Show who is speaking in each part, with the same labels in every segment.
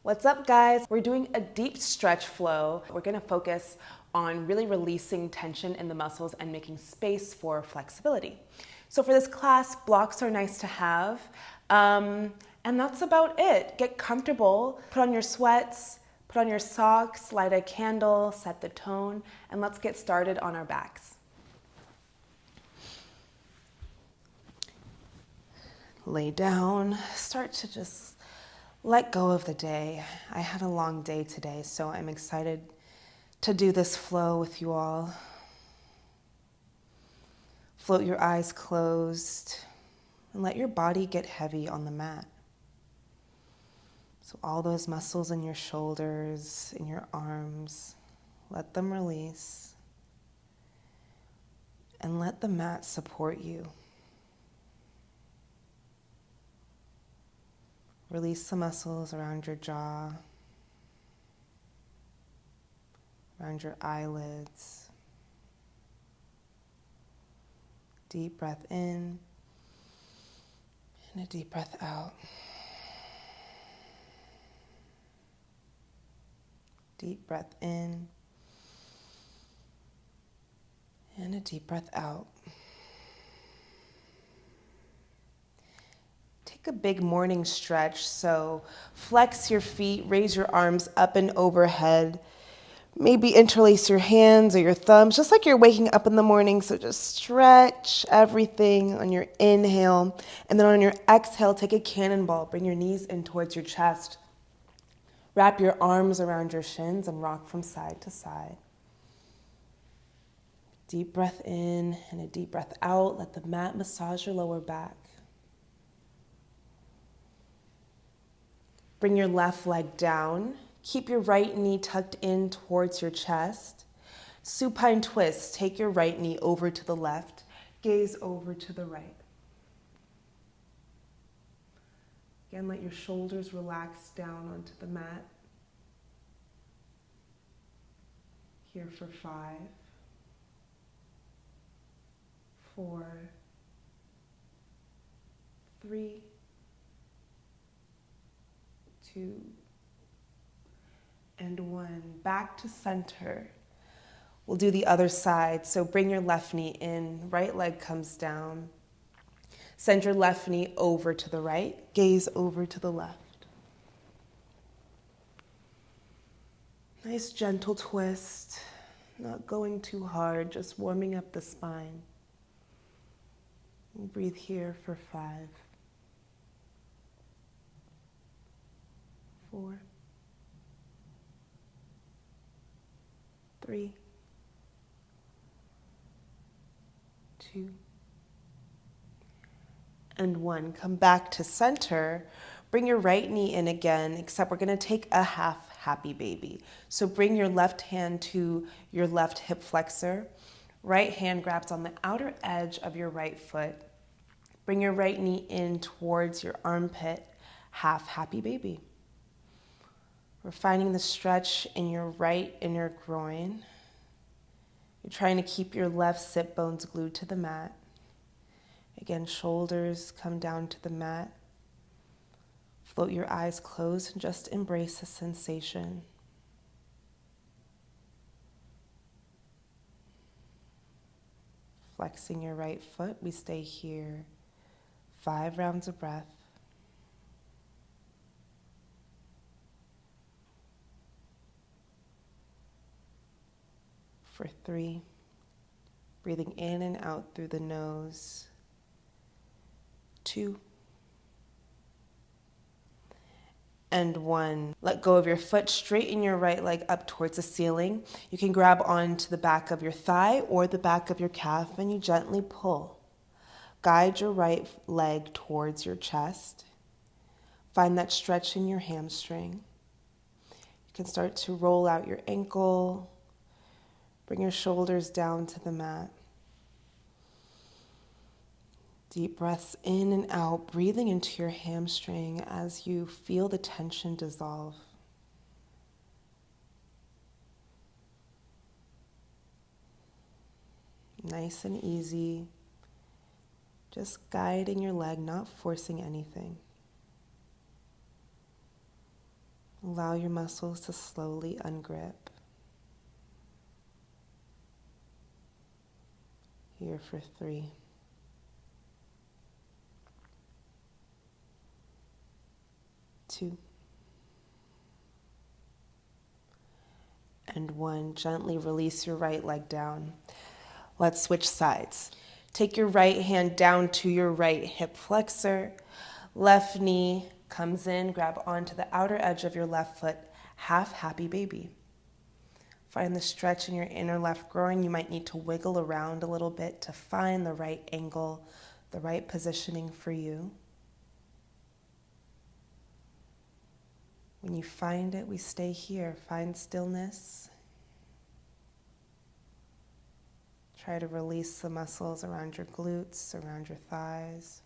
Speaker 1: What's up, guys? We're doing a deep stretch flow. We're gonna focus on really releasing tension in the muscles and making space for flexibility. So for this class, blocks are nice to have, and that's about it. Get comfortable, put on your sweats, put on your socks, light a candle, set the tone, and let's get started on our backs. Lay down, start to just let go of the day. I had a long day today, so I'm excited to do this flow with you all. Float your eyes closed and let your body get heavy on the mat. So all those muscles in your shoulders, in your arms, let them release and let the mat support you. Release the muscles around your jaw, around your eyelids. Deep breath in and a deep breath out. Deep breath in and a deep breath out. Take a big morning stretch, so flex your feet, raise your arms up and overhead. Maybe interlace your hands or your thumbs, just like you're waking up in the morning. So just stretch everything on your inhale. And then on your exhale, take a cannonball. Bring your knees in towards your chest. Wrap your arms around your shins and rock from side to side. Deep breath in and a deep breath out. Let the mat massage your lower back. Bring your left leg down. Keep your right knee tucked in towards your chest. Supine twist. Take your right knee over to the left. Gaze over to the right. Again, let your shoulders relax down onto the mat. Here for 5, 4, 3, 2, and 1. Back to center. We'll do the other side. So bring your left knee in, right leg comes down. Send your left knee over to the right, gaze over to the left. Nice gentle twist, not going too hard, just warming up the spine. We'll breathe here for 5, 4, 3, 2, and 1. Come back to center. Bring your right knee in again, except we're going to take a half happy baby. So bring your left hand to your left hip flexor. Right hand grabs on the outer edge of your right foot. Bring your right knee in towards your armpit, half happy baby. We're finding the stretch in your right inner groin. You're trying to keep your left sit bones glued to the mat. Again, shoulders come down to the mat. Float your eyes closed and just embrace the sensation. Flexing your right foot, we stay here. 5 rounds of breath. For 3, breathing in and out through the nose. 2, and 1. Let go of your foot, straighten your right leg up towards the ceiling. You can grab onto the back of your thigh or the back of your calf and you gently pull. Guide your right leg towards your chest. Find that stretch in your hamstring. You can start to roll out your ankle. Bring your shoulders down to the mat. Deep breaths in and out, breathing into your hamstring as you feel the tension dissolve. Nice and easy. Just guiding your leg, not forcing anything. Allow your muscles to slowly ungrip. Here for 3. 2. And 1. Gently release your right leg down. Let's switch sides. Take your right hand down to your right hip flexor. Left knee comes in, grab onto the outer edge of your left foot, half happy baby. Find the stretch in your inner left groin. You might need to wiggle around a little bit to find the right angle, the right positioning for you. When you find it, we stay here. Find stillness. Try to release the muscles around your glutes, around your thighs.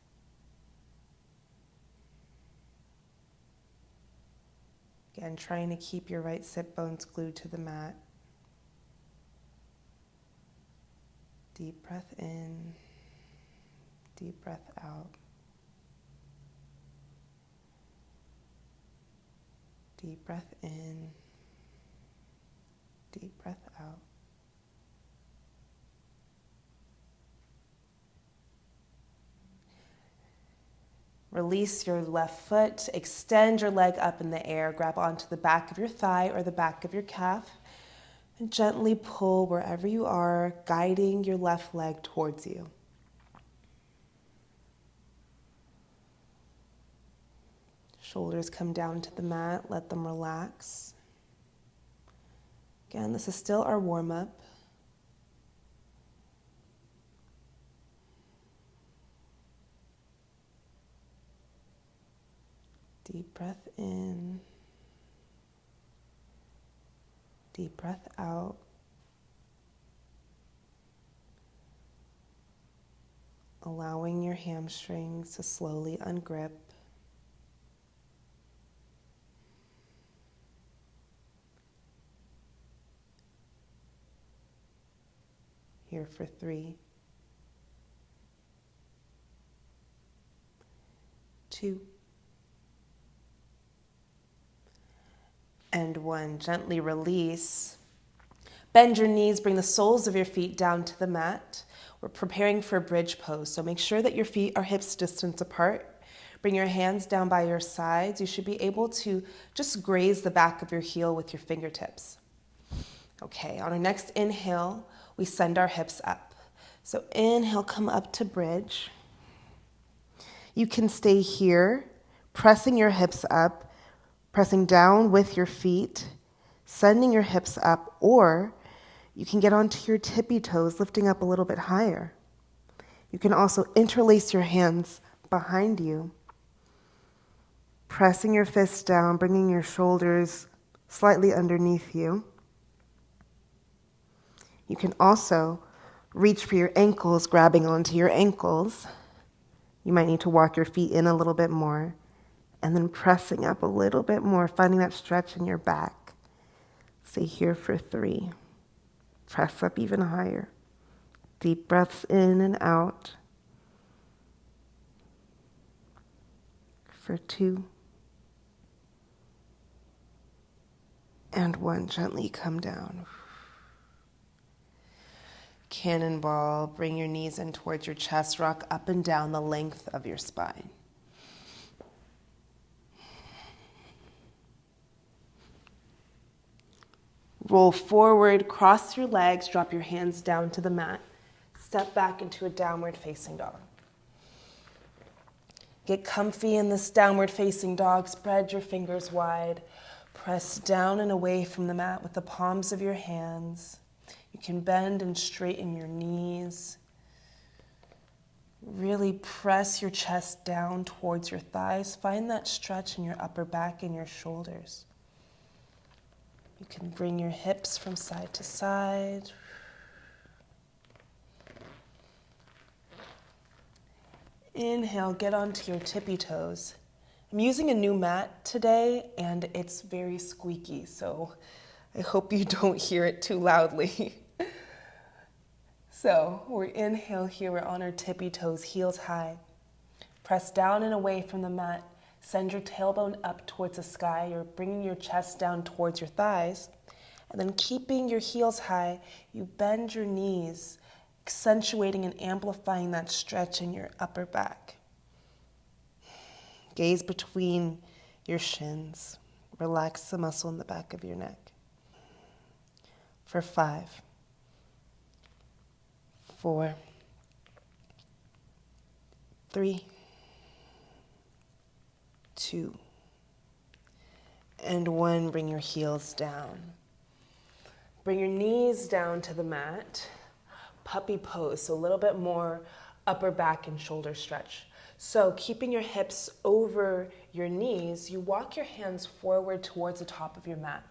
Speaker 1: Again, trying to keep your right sit bones glued to the mat. Deep breath in, deep breath out. Deep breath in, deep breath out. Release your left foot, extend your leg up in the air, grab onto the back of your thigh or the back of your calf, and gently pull wherever you are, guiding your left leg towards you. Shoulders come down to the mat, let them relax. Again, this is still our warm-up. Deep breath in, deep breath out. Allowing your hamstrings to slowly ungrip. Here for 3, 2, and 1. Gently release. Bend your knees, bring the soles of your feet down to the mat. We're preparing for bridge pose, so make sure that your feet are hips distance apart. Bring your hands down by your sides. You should be able to just graze the back of your heel with your fingertips. Okay, on our next inhale, we send our hips up. So inhale, come up to bridge. You can stay here, pressing your hips up, pressing down with your feet, sending your hips up, or you can get onto your tippy toes, lifting up a little bit higher. You can also interlace your hands behind you, pressing your fists down, bringing your shoulders slightly underneath you. You can also reach for your ankles, grabbing onto your ankles. You might need to walk your feet in a little bit more, and then pressing up a little bit more, finding that stretch in your back. Stay here for 3. Press up even higher. Deep breaths in and out. For 2. And 1. Gently come down. Cannonball, bring your knees in towards your chest, rock up and down the length of your spine. Roll forward, cross your legs, drop your hands down to the mat. Step back into a downward facing dog. Get comfy in this downward facing dog. Spread your fingers wide. Press down and away from the mat with the palms of your hands. You can bend and straighten your knees. Really press your chest down towards your thighs. Find that stretch in your upper back and your shoulders. You can bring your hips from side to side. Inhale, get onto your tippy toes. I'm using a new mat today, and it's very squeaky, so I hope you don't hear it too loudly. So we're inhale here, we're on our tippy toes, heels high. Press down and away from the mat. Send your tailbone up towards the sky. You're bringing your chest down towards your thighs. And then keeping your heels high, you bend your knees, accentuating and amplifying that stretch in your upper back. Gaze between your shins. Relax the muscle in the back of your neck. For 5, 4, 3, 2, and 1. Bring your heels down. Bring your knees down to the mat. Puppy pose, so a little bit more upper back and shoulder stretch. So keeping your hips over your knees, you walk your hands forward towards the top of your mat.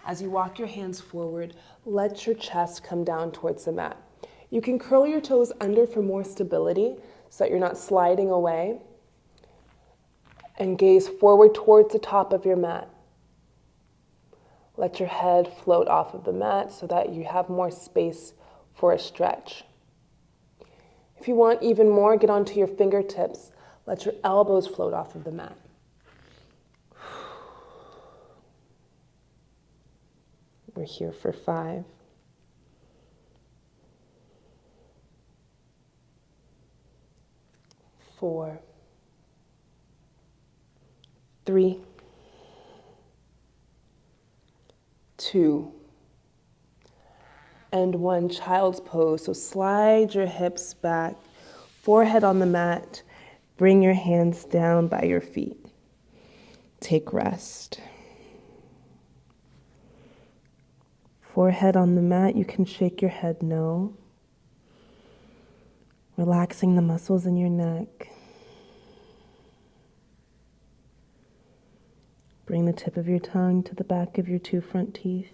Speaker 1: As you walk your hands forward, let your chest come down towards the mat. You can curl your toes under for more stability so that you're not sliding away. And gaze forward towards the top of your mat. Let your head float off of the mat so that you have more space for a stretch. If you want even more, get onto your fingertips. Let your elbows float off of the mat. We're here for 5, 4, 3, 2, and 1. Child's pose. So slide your hips back, forehead on the mat. Bring your hands down by your feet. Take rest. Forehead on the mat, you can shake your head no. Relaxing the muscles in your neck. Bring the tip of your tongue to the back of your 2 front teeth.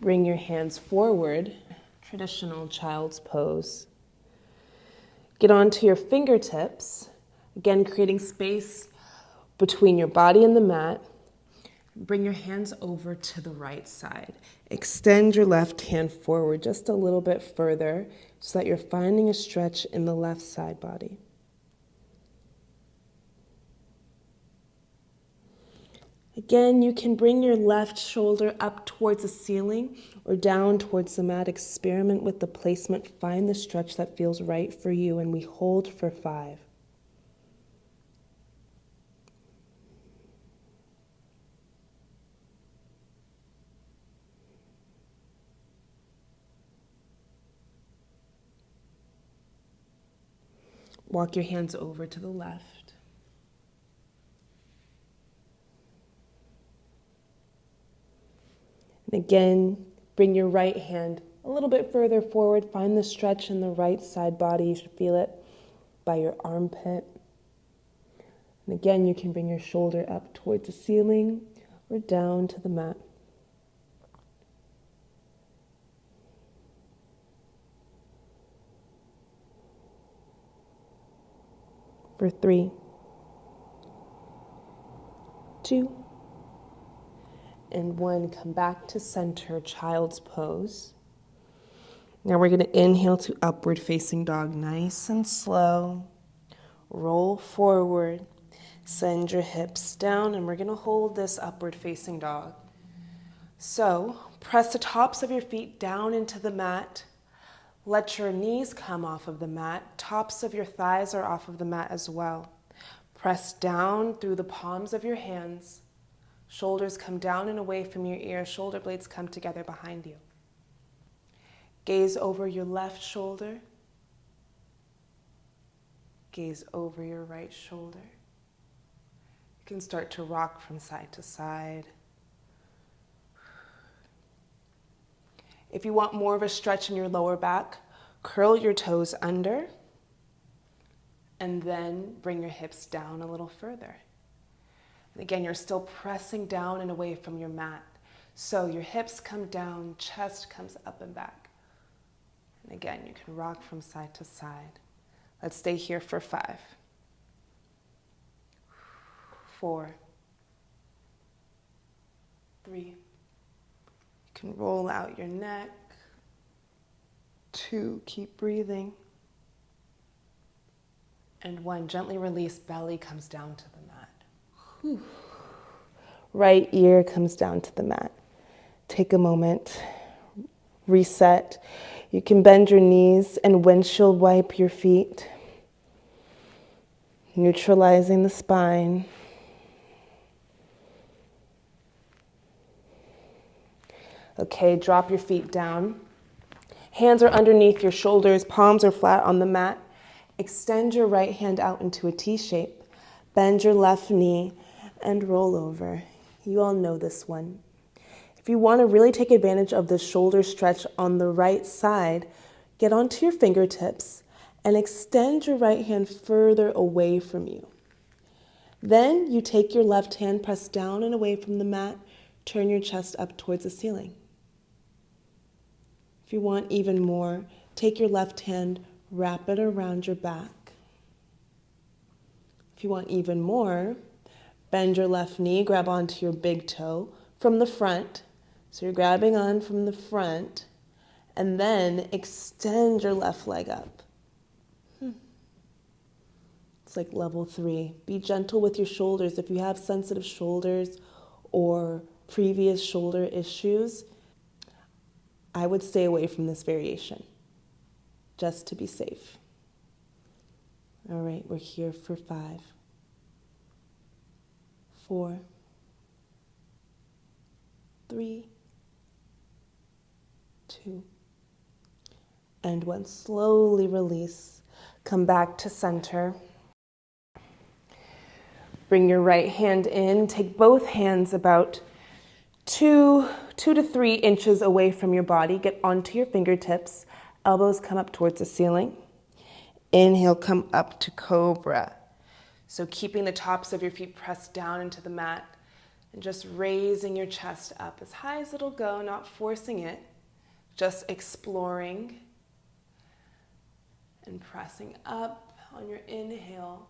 Speaker 1: Bring your hands forward, traditional child's pose. Get onto your fingertips, again creating space between your body and the mat. Bring your hands over to the right side. Extend your left hand forward just a little bit further so that you're finding a stretch in the left side body. Again, you can bring your left shoulder up towards the ceiling or down towards the mat. Experiment with the placement. Find the stretch that feels right for you, and we hold for 5. Walk your hands over to the left. And again, bring your right hand a little bit further forward. Find the stretch in the right side body. You should feel it by your armpit. And again, you can bring your shoulder up towards the ceiling or down to the mat. For 3, 2, and 1. Come back to center, child's pose. Now we're going to inhale to upward facing dog, nice and slow. Roll forward, send your hips down, and we're going to hold this upward facing dog. So press the tops of your feet down into the mat. Let your knees come off of the mat. Tops of your thighs are off of the mat as well. Press down through the palms of your hands. Shoulders come down and away from your ears. Shoulder blades come together behind you. Gaze over your left shoulder. Gaze over your right shoulder. You can start to rock from side to side. If you want more of a stretch in your lower back, curl your toes under and then bring your hips down a little further. And again, you're still pressing down and away from your mat. So your hips come down, chest comes up and back. And again, you can rock from side to side. Let's stay here for 5, 4, 3. You And roll out your neck. 2, keep breathing. And 1, gently release, belly comes down to the mat. Whew. Right ear comes down to the mat. Take a moment, reset. You can bend your knees and windshield wipe your feet, neutralizing the spine. Okay, drop your feet down. Hands are underneath your shoulders, palms are flat on the mat. Extend your right hand out into a T shape. Bend your left knee and roll over. You all know this one. If you want to really take advantage of the shoulder stretch on the right side, get onto your fingertips and extend your right hand further away from you. Then you take your left hand, press down and away from the mat, turn your chest up towards the ceiling. If you want even more, take your left hand, wrap it around your back. If you want even more, bend your left knee, grab onto your big toe from the front. So you're grabbing on from the front, and then extend your left leg up. It's like level 3. Be gentle with your shoulders. If you have sensitive shoulders or previous shoulder issues, I would stay away from this variation, just to be safe. All right, we're here for 5, 4, 3, 2, and 1. Slowly release. Come back to center. Bring your right hand in. Take both hands about 2 to 3 inches away from your body. Get onto your fingertips. Elbows come up towards the ceiling. Inhale, come up to cobra. So keeping the tops of your feet pressed down into the mat and just raising your chest up as high as it'll go, not forcing it, just exploring and pressing up on your inhale.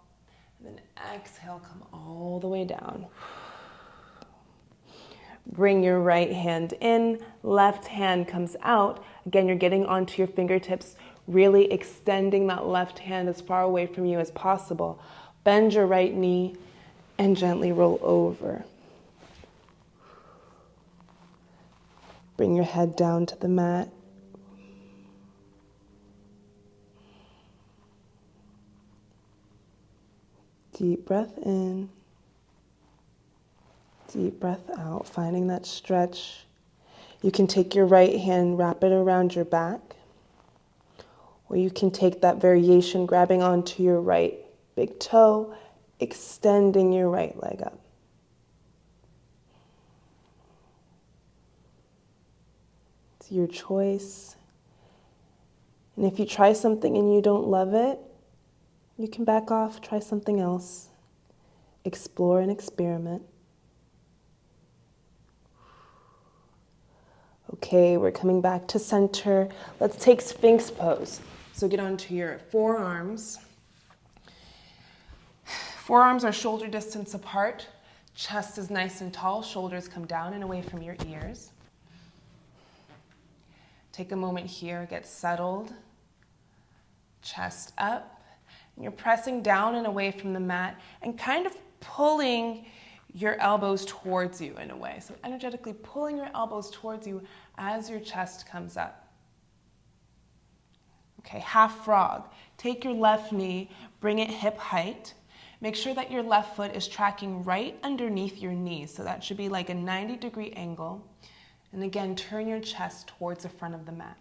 Speaker 1: And then exhale, come all the way down. Bring your right hand in, left hand comes out. Again, you're getting onto your fingertips, really extending that left hand as far away from you as possible. Bend your right knee and gently roll over. Bring your head down to the mat. Deep breath in. Deep breath out, finding that stretch. You can take your right hand, wrap it around your back, or you can take that variation, grabbing onto your right big toe, extending your right leg up. It's your choice. And if you try something and you don't love it, you can back off, try something else. Explore and experiment. Okay, we're coming back to center. Let's take Sphinx pose. So get onto your forearms. Forearms are shoulder distance apart. Chest is nice and tall. Shoulders come down and away from your ears. Take a moment here, get settled. Chest up. And you're pressing down and away from the mat and kind of pulling your elbows towards you in a way. So energetically pulling your elbows towards you as your chest comes up. Okay, half frog. Take your left knee, bring it hip height. Make sure that your left foot is tracking right underneath your knees. So that should be like a 90-degree angle. And again, turn your chest towards the front of the mat.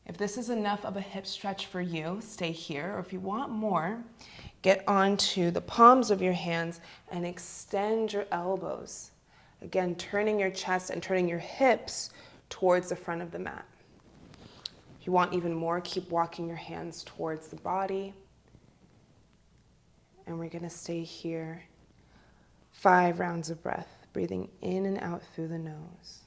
Speaker 1: If this is enough of a hip stretch for you, stay here. Or if you want more, get onto the palms of your hands and extend your elbows. Again, turning your chest and turning your hips towards the front of the mat. If you want even more, keep walking your hands towards the body. And we're going to stay here. 5 rounds of breath, breathing in and out through the nose.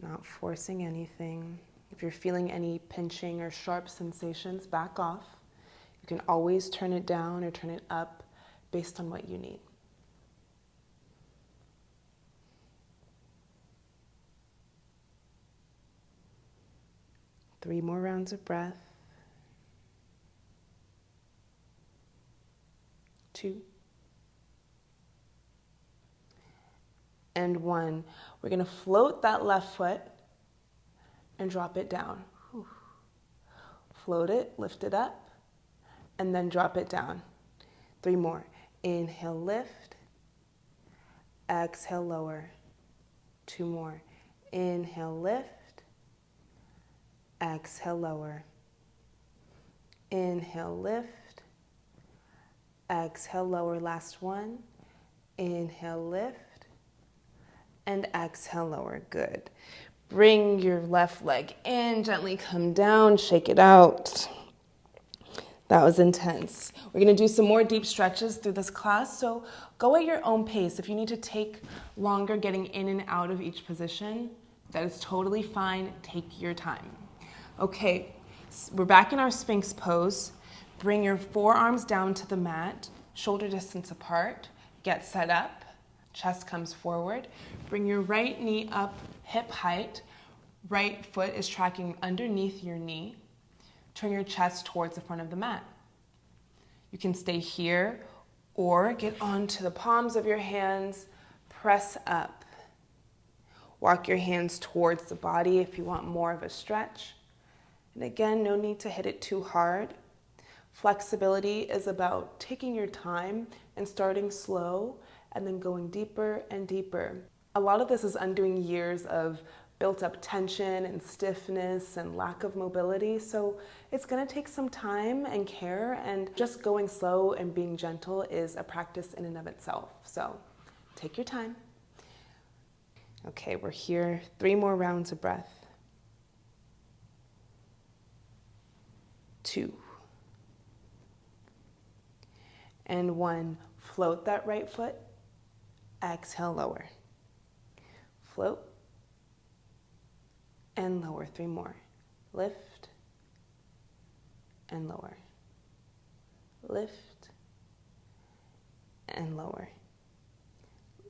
Speaker 1: Not forcing anything. If you're feeling any pinching or sharp sensations, back off. You can always turn it down or turn it up based on what you need. 3 more rounds of breath. 2. And 1. We're going to float that left foot and drop it down. Whew. Float it, lift it up, and then drop it down. 3 more. Inhale, lift. Exhale, lower. 2 more. Inhale, lift. Exhale, lower. Inhale, lift. Exhale, lower. Last one. Inhale, lift. And exhale, lower. Good. Bring your left leg in, gently come down, shake it out. That was intense. We're going to do some more deep stretches through this class, so go at your own pace. If you need to take longer getting in and out of each position, that is totally fine. Take your time. Okay, we're back in our Sphinx pose. Bring your forearms down to the mat, shoulder distance apart. Get set up. Chest comes forward. Bring your right knee up, hip height. Right foot is tracking underneath your knee. Turn your chest towards the front of the mat. You can stay here or get onto the palms of your hands. Press up. Walk your hands towards the body if you want more of a stretch. And again, no need to hit it too hard. Flexibility is about taking your time and starting slow and then going deeper and deeper. A lot of this is undoing years of built up tension and stiffness and lack of mobility. So it's gonna take some time and care, and just going slow and being gentle is a practice in and of itself. So take your time. Okay, we're here. 3 more rounds of breath. 2. And 1. Float that right foot. Exhale, lower. Float. And lower. 3 more. Lift. And lower. Lift. And lower.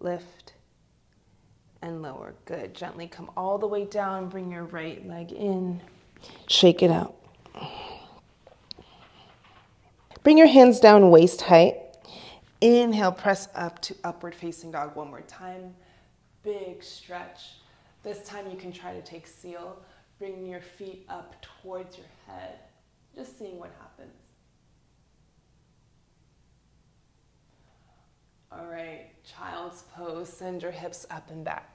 Speaker 1: Lift. And lower. Good. Gently come all the way down. Bring your right leg in. Shake it out. Bring your hands down waist height. Inhale, press up to upward facing dog one more time. Big stretch. This time you can try to take seal. Bring your feet up towards your head. Just seeing what happens. All right, child's pose. Send your hips up and back.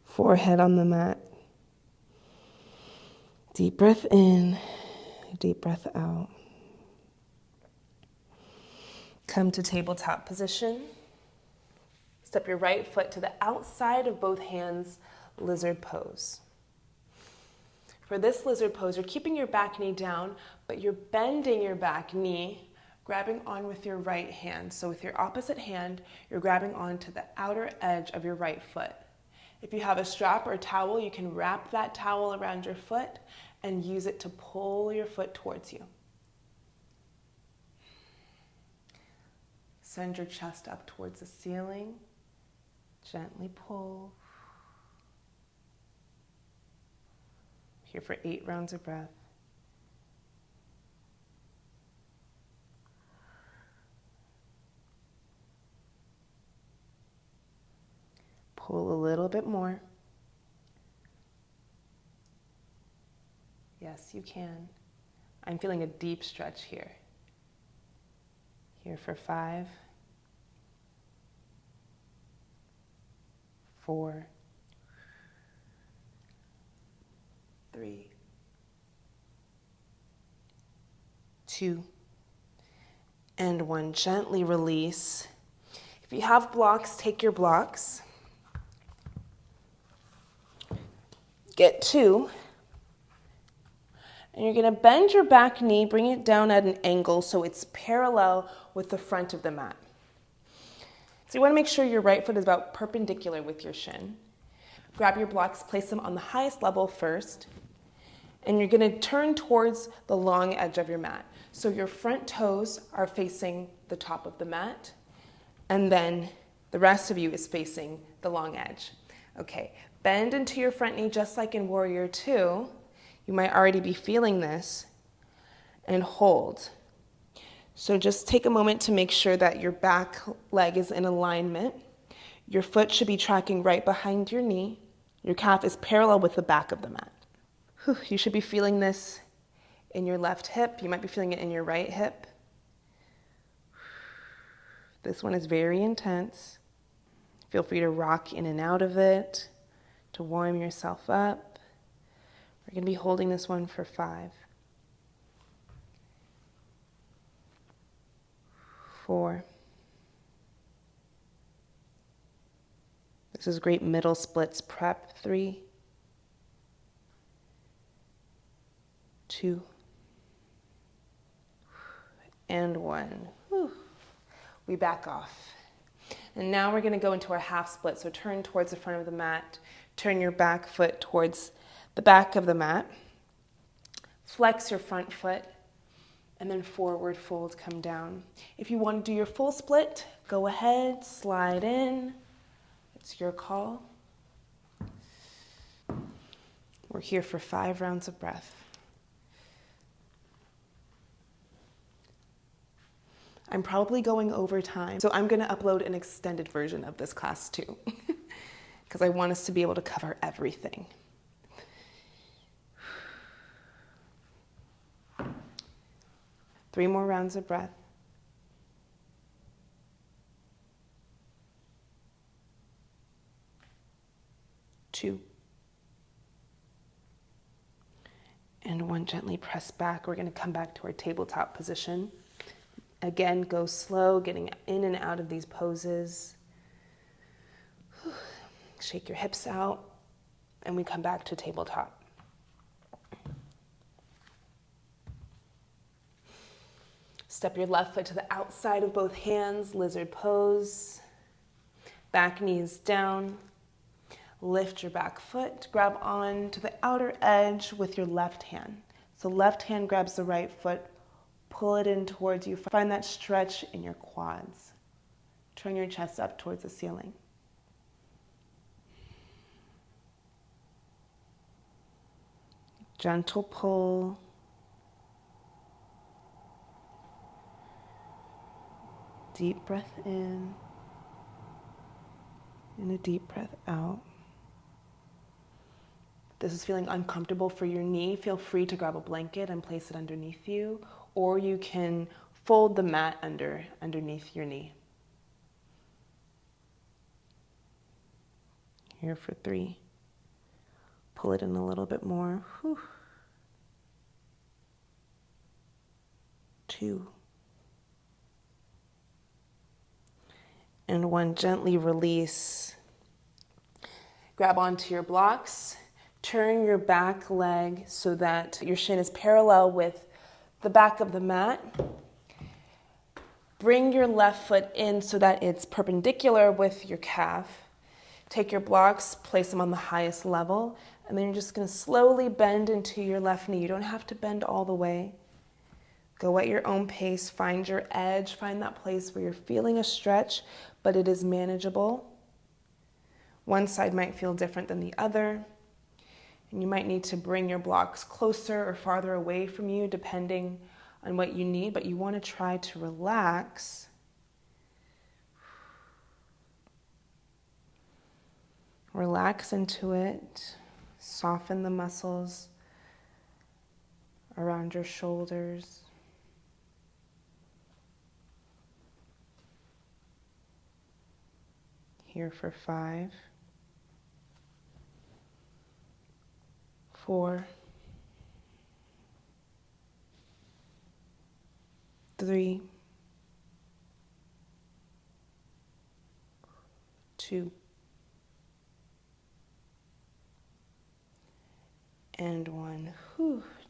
Speaker 1: Forehead on the mat. Deep breath in, deep breath out. Come to tabletop position. Step your right foot to the outside of both hands, lizard pose. For this lizard pose, you're keeping your back knee down, but you're bending your back knee, grabbing on with your right hand. So with your opposite hand, you're grabbing onto the outer edge of your right foot. If you have a strap or a towel, you can wrap that towel around your foot and use it to pull your foot towards you. Send your chest up towards the ceiling. Gently pull. Here for 8 rounds of breath. Pull a little bit more. Yes, you can. I'm feeling a deep stretch here. Here for 5, 4, 3, 2, and 1. Gently release. If you have blocks, take your blocks. Get 2. And you're going to bend your back knee, bring it down at an angle so it's parallel with the front of the mat. So you want to make sure your right foot is about perpendicular with your shin. Grab your blocks, place them on the highest level first, and you're going to turn towards the long edge of your mat. So your front toes are facing the top of the mat, and then the rest of you is facing the long edge. Okay, Bend into your front knee just like in Warrior Two. You might already be feeling this. And hold. So just take a moment to make sure that your back leg is in alignment. Your foot should be tracking right behind your knee. Your calf is parallel with the back of the mat. You should be feeling this in your left hip. You might be feeling it in your right hip. This one is very intense. Feel free to rock in and out of it to warm yourself up. We're going to be holding this one for 5, 4. This is great middle splits prep. 3, 2, and 1. Whew. We back off. And now we're going to go into our half split. So turn towards the front of the mat. Turn your back foot towards the back of the mat. Flex your front foot. And then forward fold, come down. If you want to do your full split, go ahead, slide in. It's your call. We're here for 5 rounds of breath. I'm probably going over time, so I'm going to upload an extended version of this class too, because I want us to be able to cover everything. Three more rounds of breath. Two. And 1, gently press back. We're going to come back to our tabletop position. Again, go slow, getting in and out of these poses. Shake your hips out, and we come back to tabletop. Step your left foot to the outside of both hands, lizard pose. Back knees down. Lift your back foot, grab on to the outer edge with your left hand. So left hand grabs the right foot, pull it in towards you. Find that stretch in your quads. Turn your chest up towards the ceiling. Gentle pull. Deep breath in. And a deep breath out. If this is feeling uncomfortable for your knee, feel free to grab a blanket and place it underneath you, or you can fold the mat underneath your knee. Here for 3. Pull it in a little bit more. 2. And 1, gently release. Grab onto your blocks. Turn your back leg so that your shin is parallel with the back of the mat. Bring your left foot in so that it's perpendicular with your calf. Take your blocks, place them on the highest level, and then you're just going to slowly bend into your left knee. You don't have to bend all the way. Go at your own pace. Find your edge. Find that place where you're feeling a stretch, but it is manageable. One side might feel different than the other. And you might need to bring your blocks closer or farther away from you, depending on what you need, but you want to try to relax. Relax into it. Soften the muscles around your shoulders. Here for 5, 4, 3, 2, and 1.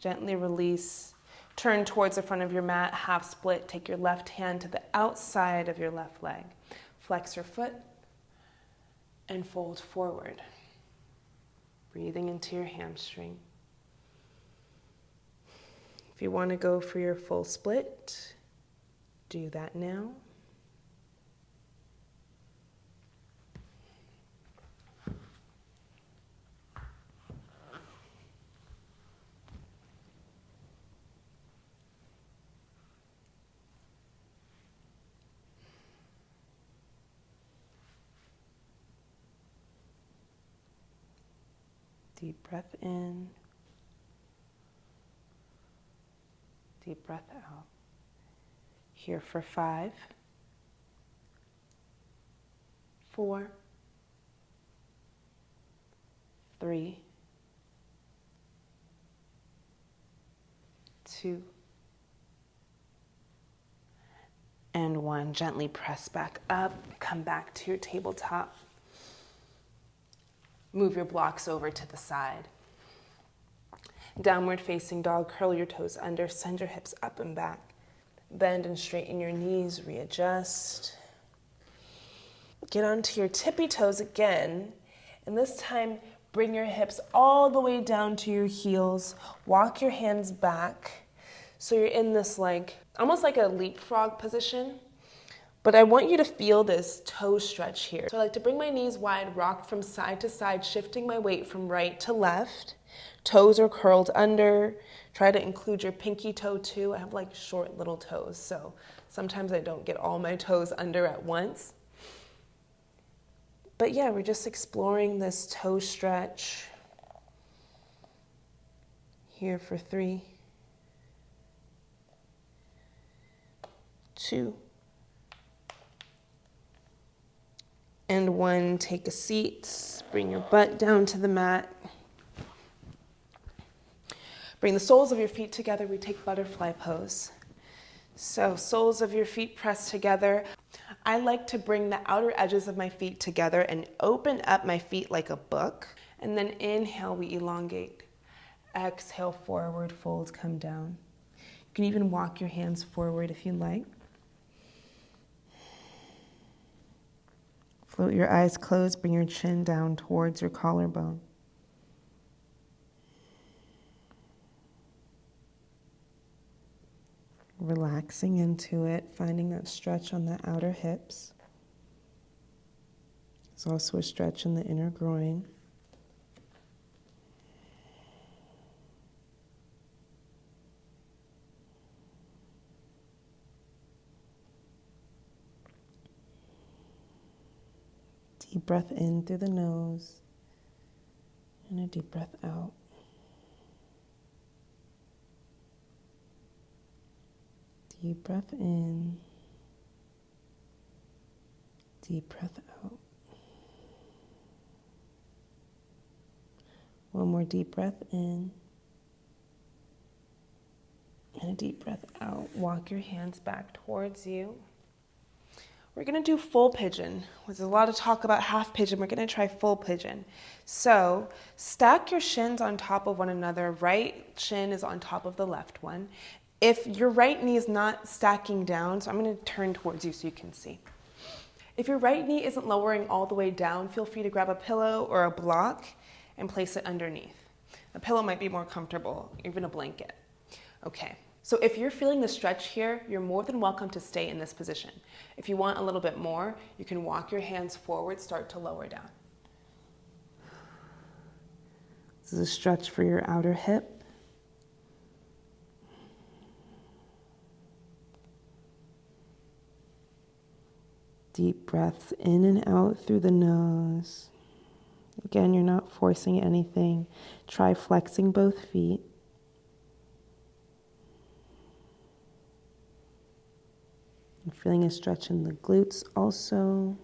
Speaker 1: Gently release. Turn towards the front of your mat, half split. Take your left hand to the outside of your left leg. Flex your foot and fold forward. Breathing into your hamstring. If you want to go for your full split, do that now. Deep breath in. Deep breath out. Here for 5, 4, 3, 2, and 1. Gently press back up. Come back to your tabletop. Move your blocks over to the side. Downward facing dog, curl your toes under, send your hips up and back. Bend and straighten your knees, readjust. Get onto your tippy toes again, and this time bring your hips all the way down to your heels. Walk your hands back so you're in this almost like a leapfrog position. But I want you to feel this toe stretch here. So I like to bring my knees wide, rock from side to side, shifting my weight from right to left. Toes are curled under. Try to include your pinky toe too. I have short little toes, so sometimes I don't get all my toes under at once. But yeah, we're just exploring this toe stretch. Here for 3, 2, and 1. Take a seat. Bring your butt down to the mat. Bring the soles of your feet together. We take butterfly pose. So soles of your feet pressed together. I like to bring the outer edges of my feet together and open up my feet like a book. And then inhale, we elongate. Exhale, forward, fold, come down. You can even walk your hands forward if you like. Float your eyes closed. Bring your chin down towards your collarbone. Relaxing into it, finding that stretch on the outer hips. There's also a stretch in the inner groin. Deep breath in through the nose, and a deep breath out. Deep breath in, deep breath out. One more deep breath in, and a deep breath out. Walk your hands back towards you. We're going to do full pigeon. There's a lot of talk about half pigeon. We're going to try full pigeon. So stack your shins on top of one another. Right shin is on top of the left one. If your right knee is not stacking down, so I'm going to turn towards you so you can see. If your right knee isn't lowering all the way down, feel free to grab a pillow or a block and place it underneath. A pillow might be more comfortable, even a blanket. Okay, so if you're feeling the stretch here, you're more than welcome to stay in this position. If you want a little bit more, you can walk your hands forward, start to lower down. This is a stretch for your outer hip. Deep breaths in and out through the nose. Again, you're not forcing anything. Try flexing both feet. And feeling a stretch in the glutes also.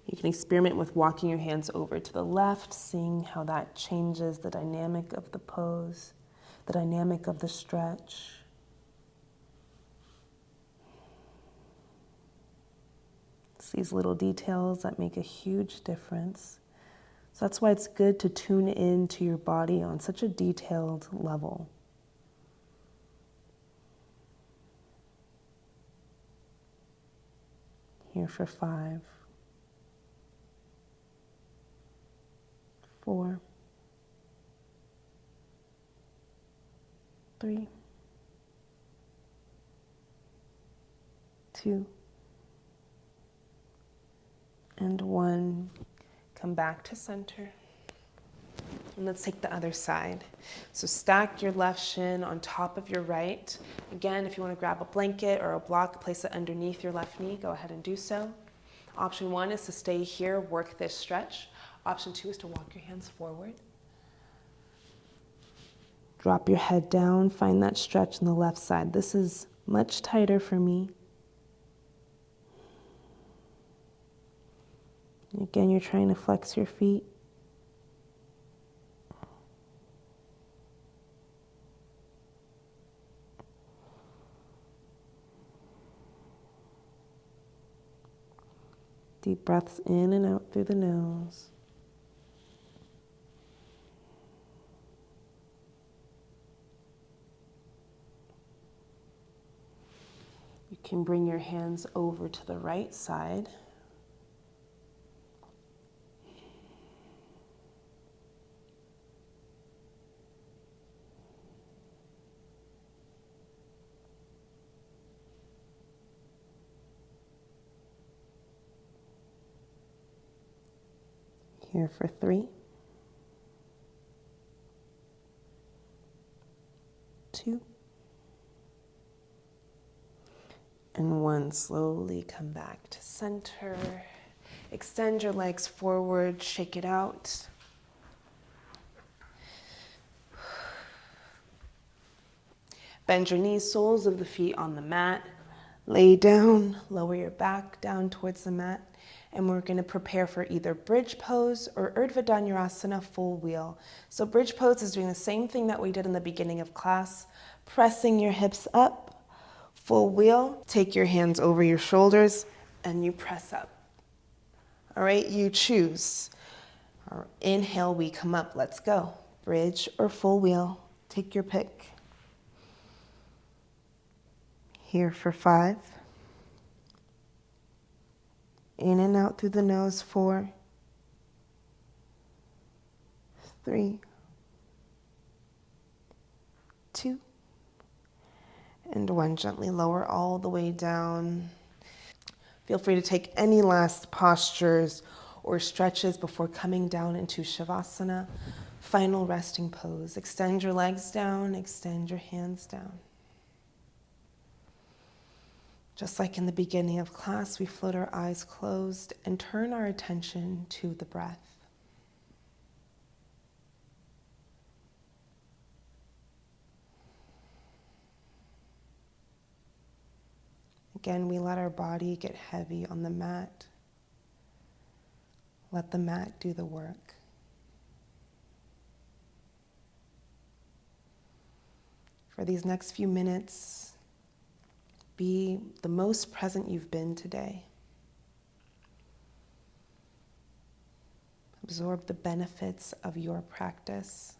Speaker 1: You can experiment with walking your hands over to the left, seeing how that changes the dynamic of the pose, the dynamic of the stretch. It's these little details that make a huge difference. So that's why it's good to tune in to your body on such a detailed level. Here for 5, 4, 3, 2, and 1. Come back to center. And let's take the other side. So stack your left shin on top of your right. Again, if you want to grab a blanket or a block, place it underneath your left knee, go ahead and do so. Option 1 is to stay here, work this stretch. Option 2 is to walk your hands forward. Drop your head down, find that stretch on the left side. This is much tighter for me. Again, you're trying to flex your feet. Deep breaths in and out through the nose. You can bring your hands over to the right side. Here for 3, 2, and 1. Slowly come back to center. Extend your legs forward, shake it out. Bend your knees, soles of the feet on the mat. Lay down, lower your back down towards the mat. And we're going to prepare for either bridge pose or Urdhva Dhanurasana full wheel. So bridge pose is doing the same thing that we did in the beginning of class, pressing your hips up. Full wheel, take your hands over your shoulders and you press up. All right, you choose. Inhale, we come up, let's go. Bridge or full wheel, take your pick. Here for 5. In and out through the nose, 4, 3, 2, and 1. Gently lower all the way down. Feel free to take any last postures or stretches before coming down into Savasana, final resting pose. Extend your legs down, extend your hands down. Just like in the beginning of class, we float our eyes closed and turn our attention to the breath. Again, we let our body get heavy on the mat. Let the mat do the work. For these next few minutes, be the most present you've been today. Absorb the benefits of your practice.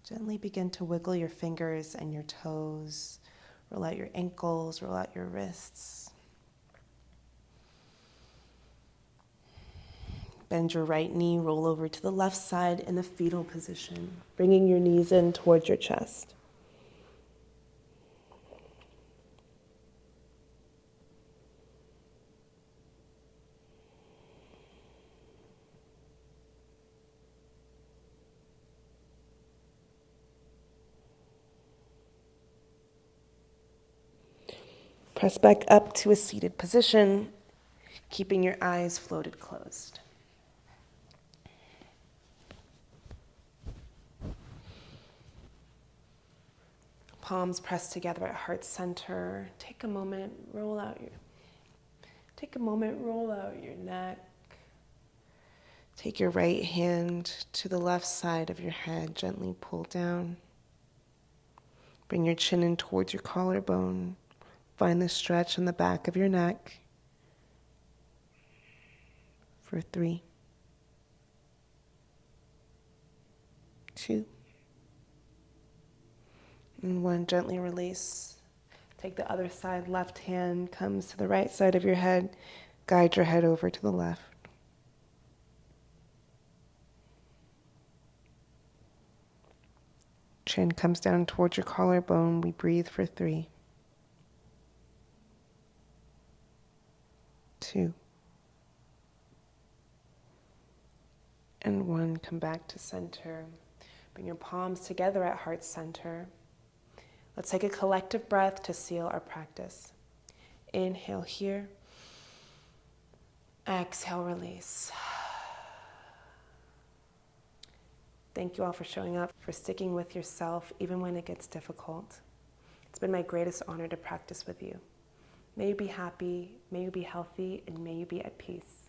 Speaker 1: Gently begin to wiggle your fingers and your toes. Roll out your ankles, roll out your wrists. Bend your right knee, roll over to the left side in the fetal position, bringing your knees in towards your chest. Press back up to a seated position, keeping your eyes floated closed. Palms pressed together at heart center. Take a moment, roll out your neck. Take your right hand to the left side of your head, gently pull down. Bring your chin in towards your collarbone. Find the stretch in the back of your neck. For 3, 2, and 1. Gently release. Take the other side. Left hand comes to the right side of your head. Guide your head over to the left. Chin comes down towards your collarbone. We breathe for 3, 2, and 1. Come back to center. Bring your palms together at heart center. Let's take a collective breath to seal our practice. Inhale here. Exhale, release. Thank you all for showing up, for sticking with yourself, even when it gets difficult. It's been my greatest honor to practice with you. May you be happy, may you be healthy, and may you be at peace.